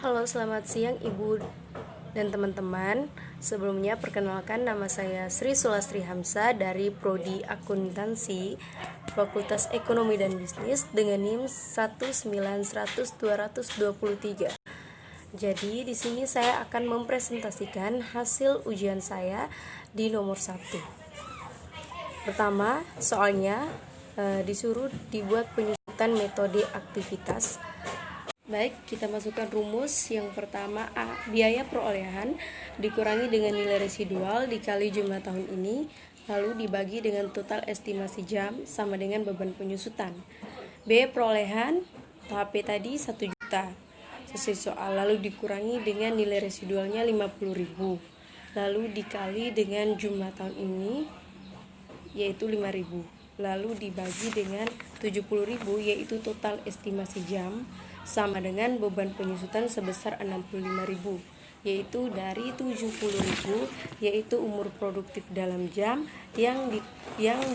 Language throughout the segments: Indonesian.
Halo, selamat siang Ibu dan teman-teman. Sebelumnya perkenalkan, nama saya Sri Sulastri Hamzah dari Prodi Akuntansi Fakultas Ekonomi dan Bisnis dengan NIM 19100-223. Jadi di sini saya akan mempresentasikan hasil ujian saya di nomor 1. Pertama, soalnya disuruh dibuat penyusutan metode aktivitas. Baik, kita masukkan rumus. Yang pertama, A. Biaya perolehan dikurangi dengan nilai residual dikali jumlah tahun ini, lalu dibagi dengan total estimasi jam sama dengan beban penyusutan. B. Perolehan tahap P tadi 1 juta sesuai soal, lalu dikurangi dengan nilai residualnya 50.000, lalu dikali dengan jumlah tahun ini yaitu 5.000, lalu dibagi dengan 70.000 yaitu total estimasi jam sama dengan beban penyusutan sebesar 65.000, yaitu dari 70.000 yaitu umur produktif dalam jam yang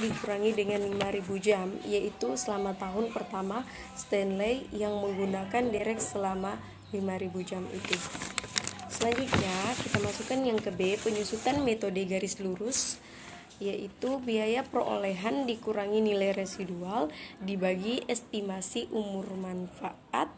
dikurangi dengan 5.000 jam, yaitu selama tahun pertama Stanley yang menggunakan derek selama 5.000 jam itu. Selanjutnya kita masukkan yang ke B, penyusutan metode garis lurus, yaitu biaya perolehan dikurangi nilai residual dibagi estimasi umur manfaat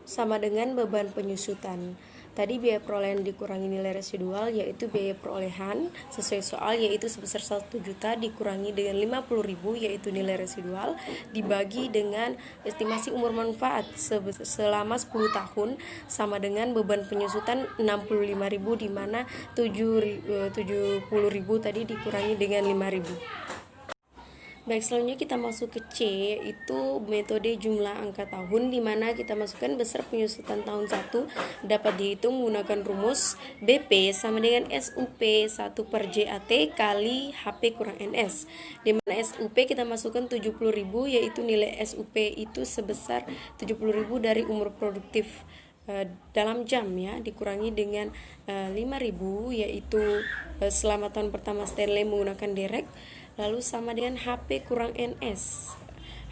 sama dengan beban penyusutan. Tadi biaya perolehan dikurangi nilai residual yaitu biaya perolehan sesuai soal, yaitu sebesar 1 juta dikurangi dengan 50.000 yaitu nilai residual dibagi dengan estimasi umur manfaat selama 10 tahun sama dengan beban penyusutan 65.000, di mana 70.000 tadi dikurangi dengan 5.000. Baik, selanjutnya kita masuk ke C, yaitu metode jumlah angka tahun, di mana kita masukkan besar penyusutan tahun 1 dapat dihitung menggunakan rumus BP sama dengan SUP 1 per JAT kali HP kurang NS, di mana SUP kita masukkan 70.000 yaitu nilai SUP itu sebesar 70.000 dari umur produktif dalam jam ya, dikurangi dengan 5.000 yaitu selama tahun pertama Stanley menggunakan derek, lalu sama dengan HP kurang NS.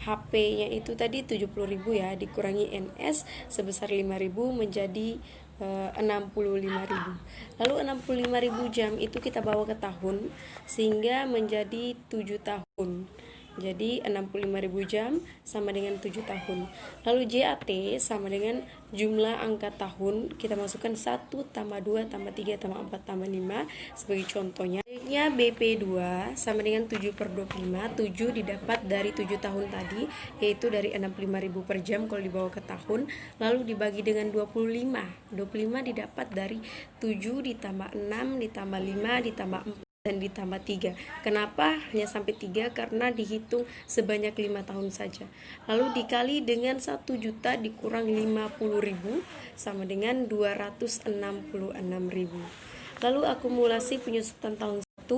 HP-nya itu tadi 70.000 ya, dikurangi NS sebesar 5.000 menjadi 65.000. Lalu 65.000 jam itu kita bawa ke tahun sehingga menjadi 7 tahun. Jadi 65.000 jam sama dengan 7 tahun. Lalu JAT sama dengan jumlah angka tahun, kita masukkan 1 tambah 2 tambah 3 tambah 4 tambah 5 sebagai contohnya. Selanjutnya BP2 sama dengan 7 per 25, 7 didapat dari 7 tahun tadi yaitu dari 65.000 per jam kalau dibawa ke tahun, lalu dibagi dengan 25 didapat dari 7 ditambah 6 ditambah 5 ditambah 4 dan ditambah 3. Kenapa hanya sampai 3? Karena dihitung sebanyak 5 tahun saja. Lalu dikali dengan 1 juta dikurang 50.000 sama dengan 266.000. Lalu akumulasi penyusutan tahun 1,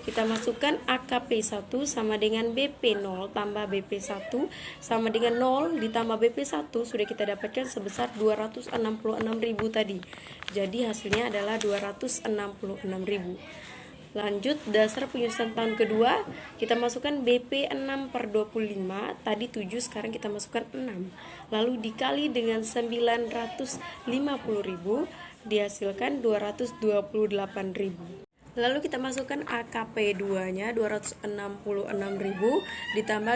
kita masukkan AKP 1 sama dengan BP 0 tambah BP 1 sama dengan 0 ditambah BP 1 sudah kita dapatkan sebesar 266.000 tadi. Jadi hasilnya adalah 266.000. Lanjut, dasar penyusutan tahun kedua, kita masukkan BP 6 per 25, tadi 7, sekarang kita masukkan 6. Lalu dikali dengan 950.000, dihasilkan 228.000. Lalu kita masukkan AKP 2-nya 266.000 ditambah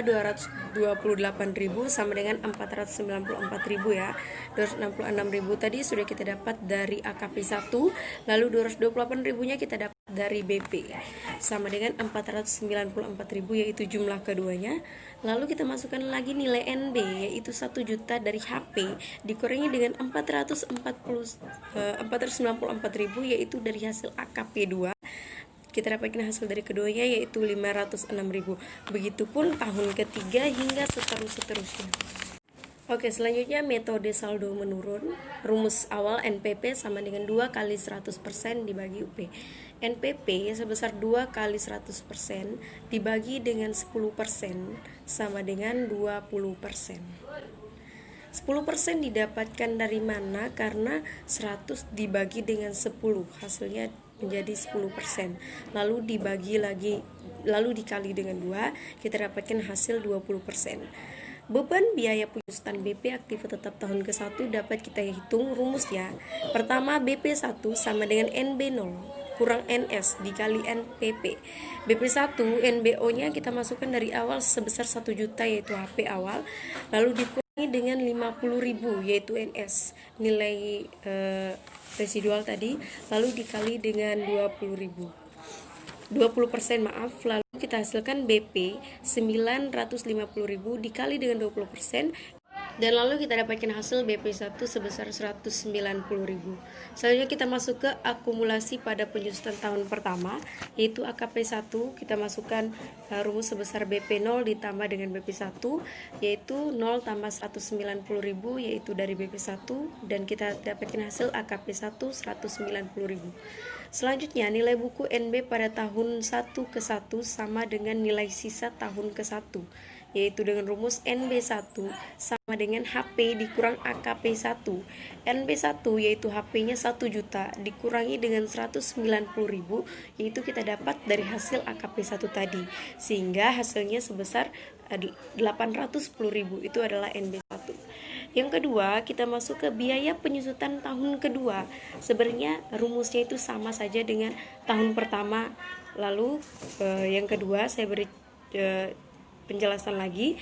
228.000 sama dengan 494.000 ya. 266.000 tadi sudah kita dapat dari AKP 1, lalu 228.000-nya kita dapat dari BP sama dengan 494.000 yaitu jumlah keduanya. Lalu kita masukkan lagi nilai NB yaitu 1 juta dari HP dikurangi dengan 494.000 yaitu dari hasil AKP 2. Kita dapatkan hasil dari keduanya yaitu 506.000. Begitupun tahun ketiga hingga seterusnya. Oke, selanjutnya metode saldo menurun. Rumus awal NPP sama dengan 2 kali 100% dibagi UP. NPP sebesar 2 kali 100% dibagi dengan 10% sama dengan 20%. 10% didapatkan dari mana? Karena 100 dibagi dengan 10, hasilnya menjadi 10%. Lalu dibagi lagi, lalu dikali dengan 2, kita dapatkan hasil 20%. Beban biaya penyusutan BP aktiva tetap tahun ke-1 dapat kita hitung rumusnya. Pertama, BP1 sama dengan NB0 kurang NS dikali NPP. BP1 NBO-nya kita masukkan dari awal sebesar 1 juta yaitu HP awal, lalu dikurangi dengan 50.000 yaitu NS nilai residual tadi, lalu dikali dengan 20% maaf, lalu kita hasilkan BP 950.000 dikali dengan 20%, dan lalu kita dapatkan hasil BP1 sebesar 190.000. Selanjutnya kita masuk ke akumulasi pada penyusutan tahun pertama, yaitu AKP1. Kita masukkan rumus sebesar BP0 ditambah dengan BP1, yaitu 0 tambah 190.000 yaitu dari BP1, dan kita dapatkan hasil AKP1 190.000. Selanjutnya, nilai buku NB pada tahun 1 ke-1 sama dengan nilai sisa tahun ke-1, yaitu dengan rumus NB1 sama dengan HP dikurang AKP1. NB1 yaitu HP-nya 1 juta dikurangi dengan 190.000, yaitu kita dapat dari hasil AKP1 tadi, sehingga hasilnya sebesar 810.000, itu adalah NB1. Yang kedua, kita masuk ke biaya penyusutan tahun kedua. Sebenarnya rumusnya itu sama saja dengan tahun pertama. Lalu yang kedua saya beri penjelasan lagi,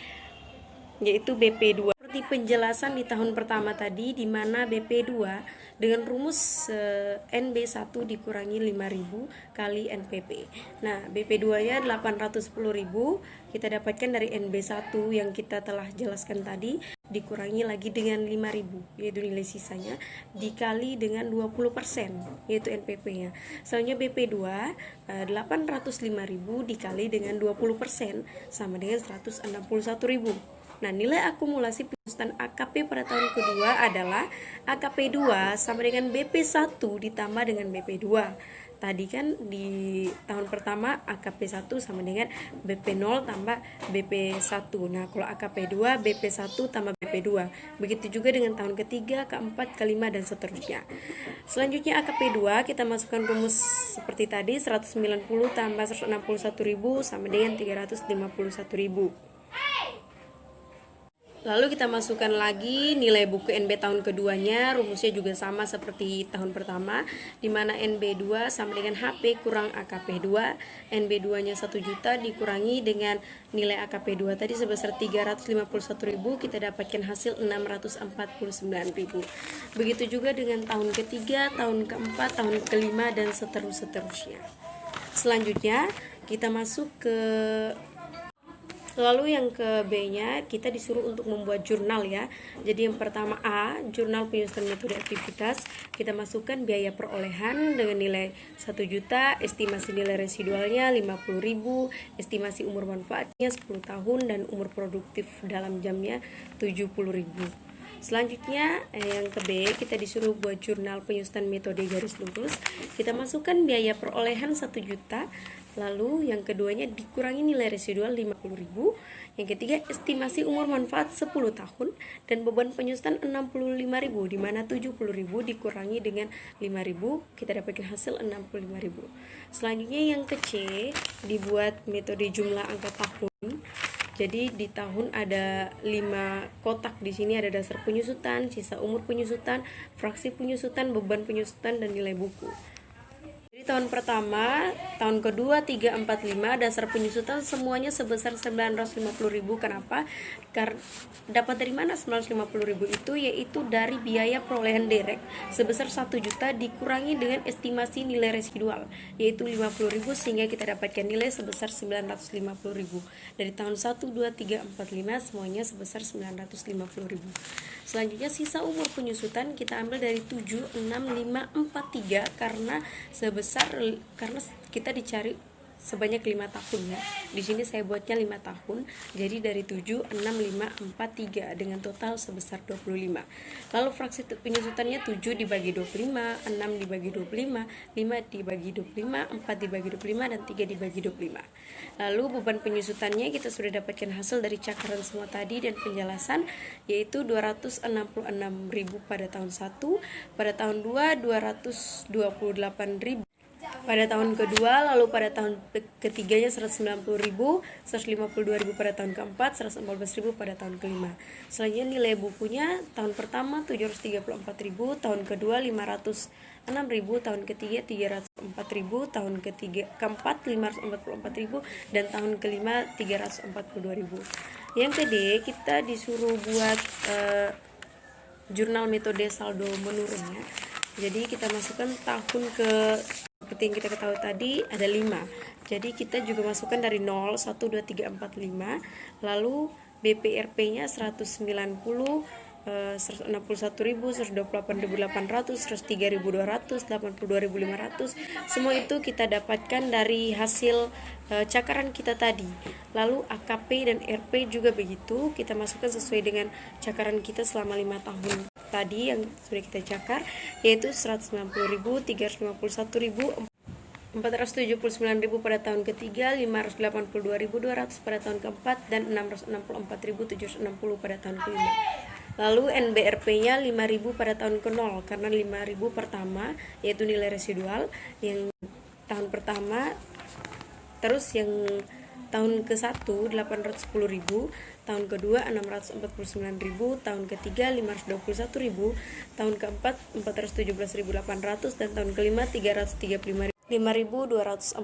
yaitu BP2. Seperti penjelasan di tahun pertama tadi, di mana BP2 dengan rumus NB1 dikurangi 5.000 kali NPP. Nah, BP2-nya 810.000 kita dapatkan dari NB1 yang kita telah jelaskan tadi, dikurangi lagi dengan 5.000 yaitu nilai sisanya, dikali dengan 20% yaitu NPP-nya. Selanjutnya BP2 805.000 dikali dengan 20% sama dengan 161.000. Nah, nilai akumulasi penyusutan AKP pada tahun kedua adalah AKP2 sama dengan BP1 ditambah dengan BP2. Tadi kan di tahun pertama AKP1 sama dengan BP0 tambah BP1. Nah, kalau AKP2 BP1 tambah BP2. Begitu juga dengan tahun ketiga, keempat, kelima, dan seterusnya. Selanjutnya AKP2 kita masukkan rumus seperti tadi, 190 tambah 161.000 sama dengan 351.000. Lalu kita masukkan lagi nilai buku NB tahun keduanya, rumusnya juga sama seperti tahun pertama, di mana NB2 sama dengan HP kurang AKP2, NB2-nya 1 juta dikurangi dengan nilai AKP2 tadi sebesar 351.000, kita dapatkan hasil 649.000. Begitu juga dengan tahun ketiga, tahun keempat, tahun kelima, dan seterusnya. Selanjutnya kita masuk ke Lalu yang ke B-nya kita disuruh untuk membuat jurnal ya. Jadi yang pertama A, jurnal penyusutan metode aktivitas. Kita masukkan biaya perolehan dengan nilai 1 juta, estimasi nilai residualnya 50.000, estimasi umur manfaatnya 10 tahun, dan umur produktif dalam jamnya 70.000. Selanjutnya yang ke B, kita disuruh buat jurnal penyusutan metode garis lurus. Kita masukkan biaya perolehan 1 juta, lalu yang keduanya dikurangi nilai residual 50.000, yang ketiga estimasi umur manfaat 10 tahun, dan beban penyusutan 65.000, di mana 70.000 dikurangi dengan 5.000, kita dapatkan hasil 65.000. Selanjutnya yang ke C, dibuat metode jumlah angka tahun. Jadi di tahun ada 5 kotak, di sini ada dasar penyusutan, sisa umur penyusutan, fraksi penyusutan, beban penyusutan, dan nilai buku. Jadi tahun pertama, tahun kedua, 3, 4, 5 dasar penyusutan semuanya sebesar 950.000. Kenapa? Karena dapat dari mana 950.000 itu? Yaitu dari biaya perolehan direct sebesar 1 juta dikurangi dengan estimasi nilai residual yaitu 50.000, sehingga kita dapatkan nilai sebesar 950.000. Dari tahun 1, 2, 3, 4, 5 semuanya sebesar 950.000. Selanjutnya sisa umur penyusutan kita ambil dari 7, 6, 5, 4, 3 karena kita dicari sebanyak 5 tahun ya. Di sini saya buatnya 5 tahun. Jadi dari 7, 6, 5, 4, 3 dengan total sebesar 25. Lalu fraksi penyusutannya 7 dibagi 25, 6 dibagi 25, 5 dibagi 25, 4 dibagi 25, dan 3 dibagi 25. Lalu beban penyusutannya kita sudah dapatkan hasil dari cakaran semua tadi dan penjelasan, yaitu 266.000 pada tahun 1, pada tahun 2 228.000. pada tahun kedua, lalu pada tahun ketiganya 190.000, 152.000 pada tahun keempat, 114.000 pada tahun kelima. Selanjutnya nilai bukunya tahun pertama 734.000, tahun kedua 506.000, tahun ketiga 304.000, tahun keempat 544.000, dan tahun kelima 342.000. Yang kedua, kita disuruh buat jurnal metode saldo menurunnya. Jadi kita masukkan tahun ke, seperti yang kita ketahui tadi ada 5. Jadi kita juga masukkan dari 0, 1, 2, 3, 4, 5. Lalu BPRP-nya 190, 161.000, 128.800, 103.200, 82.500. Semua itu kita dapatkan dari hasil cakaran kita tadi. Lalu AKP dan RP juga begitu, kita masukkan sesuai dengan cakaran kita selama 5 tahun tadi yang sudah kita cakar, yaitu 190.000, 351.000, 479.000 pada tahun ketiga, 582.200 pada tahun keempat, dan 664.760 pada tahun kelima. Lalu NBRP-nya 5.000 pada tahun ke-0, karena 5.000 pertama yaitu nilai residual yang tahun pertama. Terus yang tahun ke-1 810.000, tahun kedua 649.000, tahun ketiga 521.000, tahun keempat 417.800, dan tahun kelima 5.240.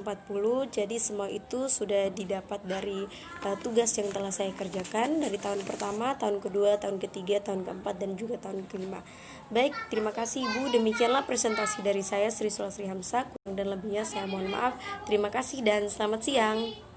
Jadi semua itu sudah didapat dari tugas yang telah saya kerjakan dari tahun pertama, tahun kedua, tahun ketiga, tahun keempat, dan juga tahun kelima. Baik, terima kasih Ibu. Demikianlah presentasi dari saya, Sri Sulasri Hamzah. Kurang dan lebihnya saya mohon maaf. Terima kasih dan selamat siang.